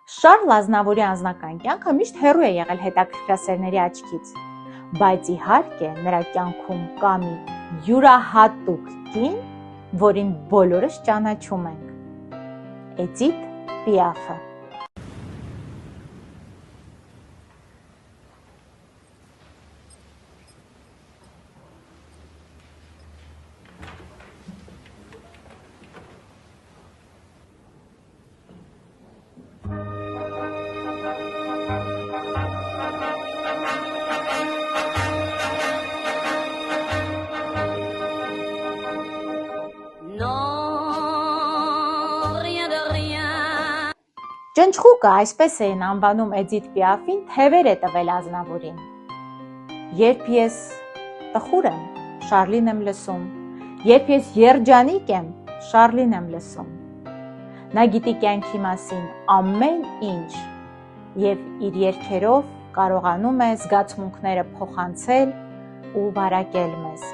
Շարլ Ազնավուրի անձնական կյանքը միշտ հեռու է եղել հետաքրքրասերների աչքից, բայց իհարկե նրա կյանքում կա մի յուրահատուկ կին, որին բոլորս ճանաչում ենք՝ Էդիթ Պիաֆը։ Ճնճղուկը, այսպես էին անվանում Էդիթ Պիաֆին, թևեր է տվել Ազնավուրին։ Երբ ես տխուր եմ, Շարլին եմ լսում, երբ ես երջանիկ եմ, Շարլին եմ լսում։ Նա գիտի կյանքի մասին ամեն ինչ և իր երգերով կարողանում է զգացմունքները փոխանցել ու վարակել մեզ։